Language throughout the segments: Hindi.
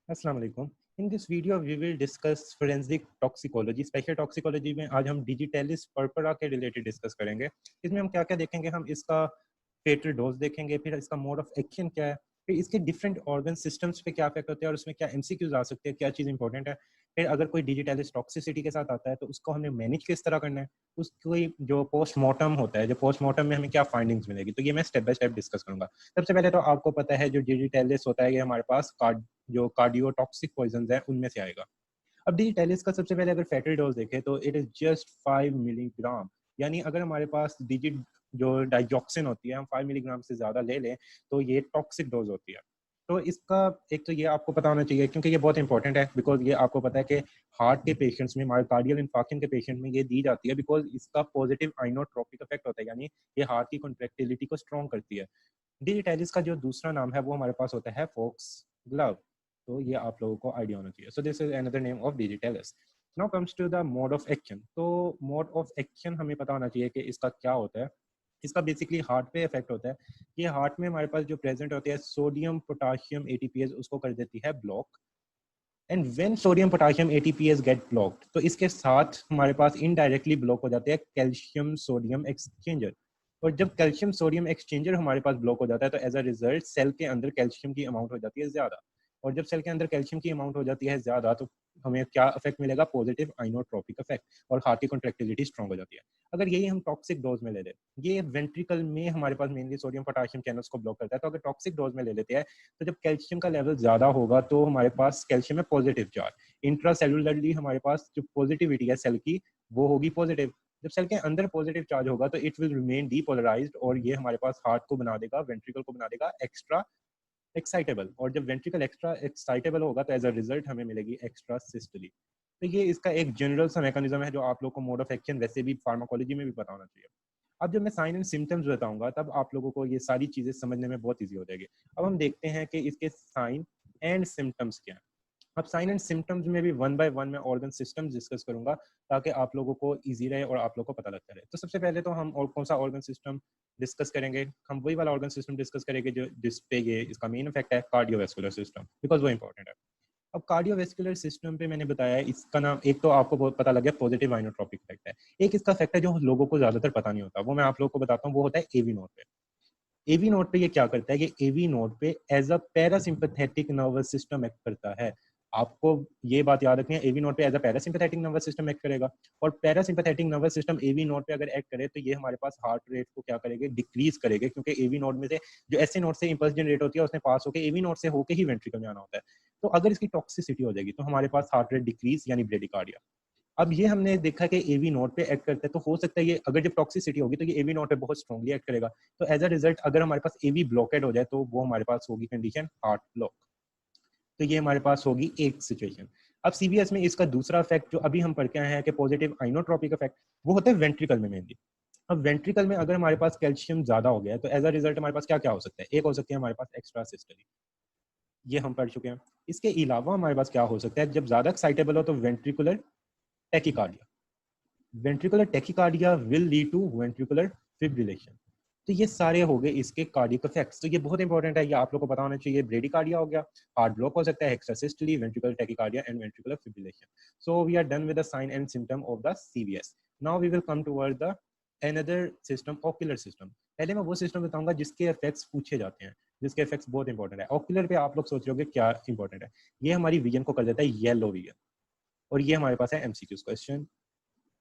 अस्सलाम वालेकुम। In this video we will discuss forensic toxicology. Special toxicology में आज हम डिजिटैलिस पर्परा के रिलेटेड डिस्कस करेंगे। इसमें हम क्या क्या देखेंगे, हम इसका फेटल डोज देखेंगे, फिर इसका मोड ऑफ एक्शन क्या है, फिर इसके डिफरेंट ऑर्गन सिस्टम्स पे क्या इफेक्ट होते हैं और उसमें क्या एमसीक्यूज आ सकते हैं, क्या चीज़ इंपॉर्टेंट है। फिर अगर कोई डिजिटैलिस टॉक्सिसिटी के साथ आता है तो उसको हमें मैनेज किस तरह करना है, उसकी जो पोस्टमार्टम होता है, जो पोस्टमार्टम में हमें क्या फाइंडिंग्स मिलेगी, तो ये मैं स्टेप बाय स्टेप डिस्कस करूंगा। सबसे पहले तो आपको पता है जो डिजिटैलिस होता है ये हमारे पास जो कार्डियोटॉक्सिक पॉइजन है उनमें से आएगा। अब डिजिटैलिस का सबसे पहले अगर फैटल डोज देखें तो इट इज जस्ट 5 मिलीग्राम। यानी अगर हमारे पास डिजिट जो डाइजॉक्सिन होती है हम 5 मिलीग्राम से ज़्यादा ले लें तो ये टॉक्सिक डोज होती है। तो इसका एक तो ये आपको पता होना चाहिए क्योंकि ये बहुत इंपॉर्टेंट है, बिकॉज ये आपको पता है कि हार्ट के पेशेंट्स में, मायोकार्डियल इंफार्क्शन के पेशेंट में ये दी जाती है बिकॉज इसका पॉजिटिव आइनोट्रोपिक इफेक्ट होता है, यानी ये हार्ट की कॉन्ट्रेक्टिलिटी को स्ट्रॉन्ग करती है। डिजिटैलिस का जो दूसरा नाम है वो हमारे पास होता है फोक्स ग्लव। तो ये आप लोगों को आइडिया होना चाहिए। So this is another name of digitalis. Now comes to the mode of action. तो मोड ऑफ एक्शन हमें पता होना चाहिए कि इसका क्या होता है। इसका बेसिकली हार्ट पे इफेक्ट होता है। ये हार्ट में हमारे पास जो प्रेजेंट होती है सोडियम पोटाशियम एटीपीएस उसको कर देती है block. And when sodium potassium ATPase get blocked तो इसके साथ हमारे पास इनडायरेक्टली ब्लॉक हो जाते हैं कैल्शियम सोडियम एक्सचेंजर। और जब कैल्शियम सोडियम एक्सचेंजर हमारे पास ब्लॉक हो जाता है तो एज अ रिजल्ट सेल के अंदर कैल्शियम की अमाउंट हो जाती है ज्यादा। और जब सेल के अंदर कैल्शियम की अमाउंट हो जाती है ज्यादा तो हमें क्या इफेक्ट मिलेगा, पॉजिटिव आइनोट्रोपिक इफेक्ट, और हार्ट की कॉन्ट्रेक्टिलिटी स्ट्रॉन्ग हो जाती है। अगर यही हम टॉक्सिक डोज में ले लें, ये वेंट्रिकल में हमारे पास मेनली सोडियम पोटाशियम चैनल्स को ब्लॉक करता है, तो अगर टॉक्सिक डोज में ले लेते हैं तो जब कैल्शियम का लेवल ज्यादा होगा तो हमारे पास कैल्शियम में पॉजिटिव चार्ज, इंट्रासेलुलरली हमारे पास जो पॉजिटिविटी है सेल की वो होगी पॉजिटिव। जब सेल के अंदर पॉजिटिव चार्ज होगा तो इट विल रिमेन डीपोलराइज्ड और ये हमारे पास हार्ट को बना देगा, वेंट्रिकल को बना देगा एक्स्ट्रा एक्साइटेबल। और जब वेंट्रिकल एक्स्ट्रा एक्साइटेबल होगा तो एज अ रिजल्ट हमें मिलेगी एक्स्ट्रा सिस्टोली। तो ये इसका एक जनरल सा मैकेनिज्म है जो आप लोग को मोड ऑफ एक्शन वैसे भी फार्माकोलॉजी में भी पता होना चाहिए। अब जब मैं साइन एंड सिम्टम्स बताऊंगा तब आप लोगों को ये सारी चीजें समझने में बहुत ईजी हो जाएगी। अब हम देखते हैं कि इसके साइन एंड सिम्टम्स क्या हैं। अब साइन एंड सिम्टम्स में भी वन बाय वन मैं ऑर्गन सिस्टम्स डिस्कस करूंगा ताकि आप लोगों को इजी रहे और आप लोगों को पता लगता रहे। तो सबसे पहले तो हम और कौन सा ऑर्गन सिस्टम डिस्कस करेंगे, हम वही वाला ऑर्गन सिस्टम डिस्कस करेंगे जो जिस पे ये इसका मेन इफेक्ट है, कार्डियोवैस्कुलर सिस्टम, बिकॉज वो इंपॉर्टेंट है। अब कार्डियोवैस्कुलर सिस्टम पे मैंने बताया इसका नाम, एक तो आपको बहुत पता लग गया पॉजिटिव आइनोट्रोपिक इफेक्ट है। एक इसका इफेक्ट है जो लोगों को ज्यादातर पता नहीं होता, वो मैं आप लोगों को बताता हूँ, वो होता है एवी नोड पे। एवी नोड पे ये क्या करता है, ये एवी नोड पे as a parasympathetic nervous system act करता है। आपको ये बात याद रखनी है, एवी नोड पे as a parasympathetic nervous system act करेगा। और parasympathetic nervous system AV node पे अगर एक्ट करे तो ये हमारे पास हार्ट रेट को क्या करेंगे, डिक्रीज करेंगे, क्योंकि एवी नोड में से जो ऐसे नोड से इंपल्स जनरेट होती है उसने पास होकर एवी नोड से होकर ही वेंट्रिकल में आना होता है। तो अगर इसकी टॉक्सिसिटी हो जाएगी तो हमारे पास हार्ट रेट डिक्रीज यानी ब्रेडिकार्डिया। अब ये हमने देखा कि एवी नोड पे एक्ट करता है, तो हो सकता है ये अगर जब टॉक्सिसिटी होगी तो ये एवी नोड पे बहुत स्ट्रांगली एक्ट करेगा। तो एज अ रिजल्ट अगर हमारे पास एवी ब्लॉकेड हो जाए तो वो हमारे पास होगी कंडीशन हार्ट ब्लॉक। तो ये हमारे पास होगी एक सिचुएशन। अब सीबीएस में इसका दूसरा इफेक्ट जो अभी हम पढ़ के आए हैं कि पॉजिटिव आइनोट्रोपिक इफेक्ट, वो होता है वेंट्रिकल में मेनली। अब वेंट्रिकल में अगर हमारे पास कैल्शियम ज्यादा हो गया है तो एज अ रिजल्ट हमारे पास क्या क्या हो सकता है, एक हो सकती है हमारे पास एक्स्ट्रा सिस्टोली, ये हम पढ़ चुके हैं। इसके अलावा हमारे पास क्या हो सकता है, जब ज्यादा एक्साइटेबल हो तो ventricular tachycardia. Ventricular tachycardia will lead to ventricular fibrillation. तो ये सारे हो गए इसके कार्डियक इफेक्ट्स। तो ये बहुत इंपॉर्टेंट है, ये आप लोग को पता होना चाहिए। ब्रेडिकार्डिया हो गया, हार्ट ब्लॉक हो सकता है, हेक्सासिस्टली, ventricular tachycardia and ventricular fibrillation. So we are done with the sign and symptom of the CVS. Now we will come toward the another system, ocular system. पहले मैं वो सिस्टम बताऊंगा जिसके इफेक्ट्स पूछे जाते हैं, जिसके इफेक्ट्स बहुत इंपॉर्टेंट है। ऑक्यूलर पे आप लोग सोच रहे हो क्या इंपॉर्टेंट है, ये हमारी विजन को कर देता है येलो विजन, और ये हमारे पास है एमसीक्यूज क्वेश्चन।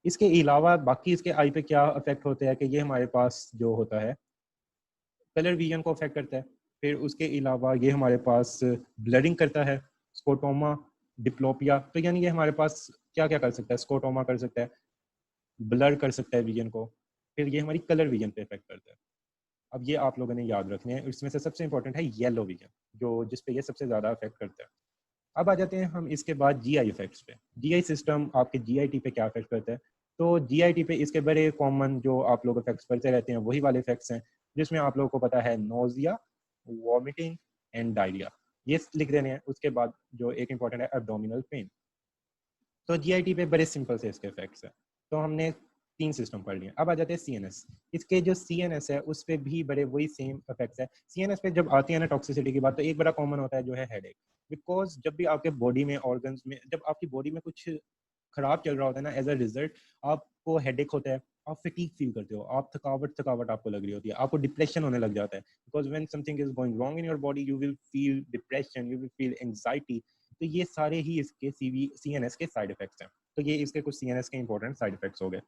इसके अलावा बाकी इसके आई पे क्या इफेक्ट होते हैं कि ये हमारे पास जो होता है कलर विजन को अफेक्ट करता है। फिर उसके अलावा ये हमारे पास ब्लरिंग करता है, स्कोटोमा, डिप्लोपिया। तो यानी ये हमारे पास क्या क्या कर सकता है, स्कोटोमा कर सकता है, ब्लर कर सकता है विजन को। फिर ये हमारी कलर विजन पे इफेक्ट करता है। अब ये आप लोगों ने याद रखने हैं, इसमें से सबसे इंपॉर्टेंट है येलो विजन, जो जिसपे ये सबसे ज्यादा इफेक्ट करता है। अब आ जाते हैं हम इसके बाद जीआई इफेक्ट्स पे। जीआई सिस्टम आपके जीआईटी पे क्या इफेक्ट करता है, तो जीआईटी पे इसके बड़े कॉमन जो आप लोग इफेक्ट्स पढ़ते रहते हैं वही वाले इफेक्ट्स हैं, जिसमें आप लोगों को पता है नोजिया, वॉमिटिंग एंड डायरिया, ये लिख देने हैं। उसके बाद जो एक इंपॉर्टेंट है एब्डोमिनल पेन। तो जीआईटी पे बड़े सिंपल से इसके इफेक्ट्स हैं। तो हमने तीन सिस्टम पढ़ लिए। अब आ जाते हैं सीएनएस। इसके जो सीएनएस है उस पर भी बड़े वही सेम इफेक्ट्स है। सीएनएस पे जब आती है ना टॉक्सिसिटी की बात, तो एक बड़ा कॉमन होता है जो है हेडेक। बिकॉज जब भी आपके बॉडी में ऑर्गन्स में, जब आपकी बॉडी में कुछ खराब चल रहा होता है ना, एज अ रिजल्ट आपको हेडेक होता है, आप फटीग फील करते हो, आप थकावट आपको लग रही होती है, आपको डिप्रेशन होने लग जाता है। Because when something is going wrong in your body you will feel depression, you will feel anxiety. तो ये सारे ही इसके सीएनएस के साइड इफेक्ट्स हैं। तो ये इसके कुछ सीएनएस के इंपॉर्टेंट साइड इफेक्ट्स हो गए।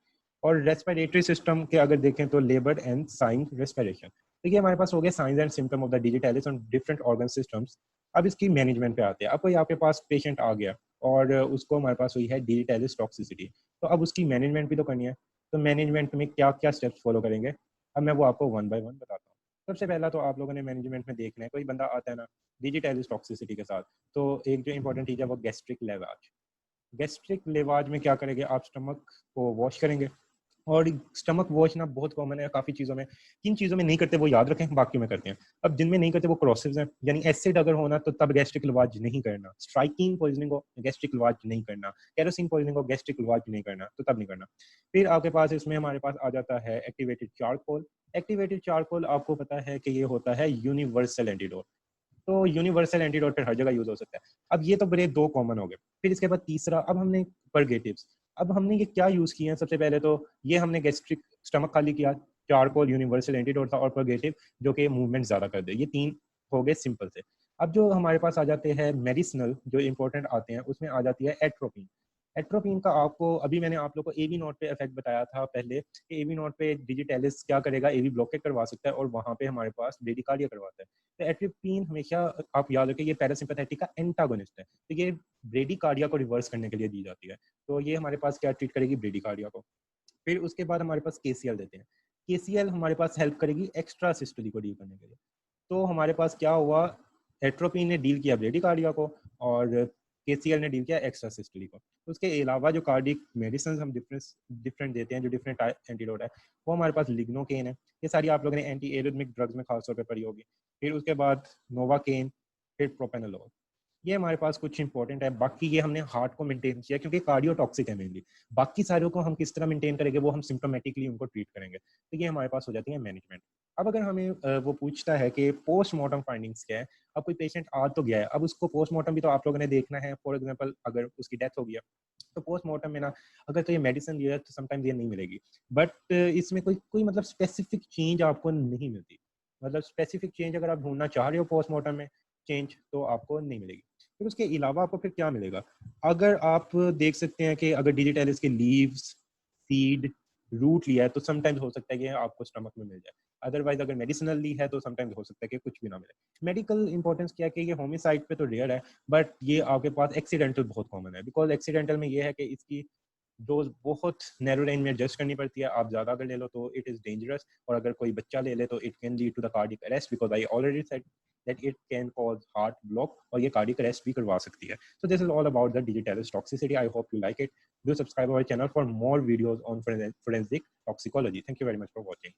और रेस्पिरेटरी सिस्टम के अगर देखें तो लेबर एंड साइन रेस्पिरेशन। तो ये हमारे पास हो गए science and symptom of the digitalis on different organ systems. अब इसकी मैनेजमेंट पे आते हैं। अब कोई आपके पास पेशेंट आ गया और उसको हमारे पास हुई है डिजिटालिस टॉक्सिसिटी, तो अब उसकी मैनेजमेंट भी तो करनी है। तो मैनेजमेंट में क्या क्या स्टेप्स फॉलो करेंगे, अब मैं वो आपको वन बाय वन बताता हूँ। सबसे पहला तो आप लोगों ने मैनेजमेंट में देखना है, कोई बंदा आता है ना डिजिटालिस टॉक्सिसिटी के साथ, तो एक जो इंपॉर्टेंट चीज़ है वो गैस्ट्रिक लेवाज। गैस्ट्रिक लेवाज में क्या करेंगे, आप स्टमक को वॉश करेंगे। और स्टमक वॉश ना बहुत कॉमन है काफ़ी चीज़ों में। किन चीज़ों में नहीं करते वो याद रखें, बाकी में करते हैं। अब जिनमें नहीं करते वो क्रॉसिव हैं, यानी एसिड अगर होना तो तब गैस्ट्रिक लवाज नहीं करना, स्ट्राइकिंग पॉइजनिंग को गैस्ट्रिक लवाज नहीं करना, केरोसिन पॉइजनिंग को गैस्ट्रिक लवाज नहीं करना, तो तब नहीं करना। फिर आपके पास इसमें हमारे पास आ जाता है एक्टिवेटेड चारकोल। एक्टिवेटेड चारकोल आपको पता है कि ये होता है यूनिवर्सल एंटीडोट। तो यूनिवर्सल एंटीडोट फिर हर जगह यूज हो सकता है। अब ये तो बड़े दो कॉमन हो गए। फिर इसके बाद तीसरा, अब हमने परगेटिव्स। अब हमने ये क्या यूज किए हैं, सबसे पहले तो ये हमने गैस्ट्रिक स्टमक खाली किया, चारकोल यूनिवर्सल एंटीडोट था, और परगेटिव जो कि मूवमेंट ज्यादा कर दे। ये तीन हो गए सिंपल से। अब जो हमारे पास आ जाते हैं मेडिसिनल जो इंपॉर्टेंट आते हैं, उसमें आ जाती है एट्रोपिन। एट्रोपिन का आपको अभी मैंने आप लोग को एवी नोट पे इफेक्ट बताया था पहले कि एवी नोट पे डिजिटलिस क्या करेगा, एवी ब्लॉकेट करवा सकता है और वहां पे हमारे पास ब्रेडिकार्डिया करवाता है। तो एट्रोपिन हमेशा आप याद रखें ये पैरासिम्पैथेटिक का एंटागोनिस्ट है, तो ये ब्रेडिकार्डिया को रिवर्स करने के लिए दी जाती है। तो ये हमारे पास क्या ट्रीट करेगी, ब्रेडिकार्डिया को। फिर उसके बाद हमारे पास केसीएल देते हैं। केसीएल हमारे पास हेल्प करेगी एक्स्ट्रा सिस्टोली को डील करने के लिए। तो हमारे पास क्या हुआ, एट्रोपिन ने डील किया ब्रेडिकार्डिया को और केसीएल ने डील किया एक्स्ट्रा सिस्टोली को। तो उसके अलावा जो कार्डिक मेडिसिन हम डिफरेंट देते हैं, जो डिफरेंट एंटीडोट है, वो हमारे पास लिग्नोकेन है। ये सारी आप लोगों ने एंटी एरिथमिक ड्रग्स में खासतौर पर पढ़ी होगी। फिर उसके बाद नोवाकेन, फिर प्रोपेनोलोल। ये हमारे पास कुछ इंपॉर्टेंट है। बाकी ये हमने हार्ट को मेंटेन किया क्योंकि कार्डियोटॉक्सिक है मेनली। बाकी सारों को हम किस तरह मेंटेन करेंगे वो हम सिम्टोमेटिकली उनको ट्रीट करेंगे। तो ये हमारे पास हो जाती है मैनेजमेंट। अब अगर हमें वो पूछता है कि पोस्टमार्टम फाइंडिंग्स क्या है, अब कोई पेशेंट आ तो गया है, अब उसको पोस्टमार्टम भी तो आप लोगों ने देखना है। फॉर एग्जांपल अगर उसकी डेथ हो गया तो पोस्टमार्टम में ना अगर तो ये मेडिसिन लिया तो समटाइम्स ये नहीं मिलेगी। बट इसमें कोई कोई मतलब स्पेसिफिक चेंज आपको नहीं मिलती। मतलब स्पेसिफिक चेंज अगर आप ढूंढना चाह रहे हो पोस्टमार्टम में चेंज, तो आपको नहीं मिलेगी। फिर उसके अलावा आपको फिर क्या मिलेगा, अगर आप देख सकते हैं कि अगर डिजिटलिस के लीव्स, सीड, रूट लिया है तो समटाइम्स हो सकता है कि आपको स्टमक में मिल जाए। अदरवाइज अगर मेडिसिनल ली है तो समटाइम्स हो सकता है कि कुछ भी ना मिले। मेडिकल इंपॉर्टेंस क्या है कि ये होमिसाइड पे तो रेयर है, बट ये आपके पास एक्सीडेंटल बहुत कॉमन है। बिकॉज एक्सीडेंटल में ये है कि इसकी डोज बहुत नैरो रेंज में एडजस्ट करनी पड़ती है। आप ज़्यादा अगर ले लो तो इट इज़ डेंजरस, और अगर कोई बच्चा ले ले तो it can lead to the cardiac arrest, because I already said that it can cause heart block, और ये cardiac arrest भी करवा सकती है। So this is all about the digitalis toxicity. I hope you like it. Do subscribe our channel for more videos on forensic toxicology. Thank you very much for watching.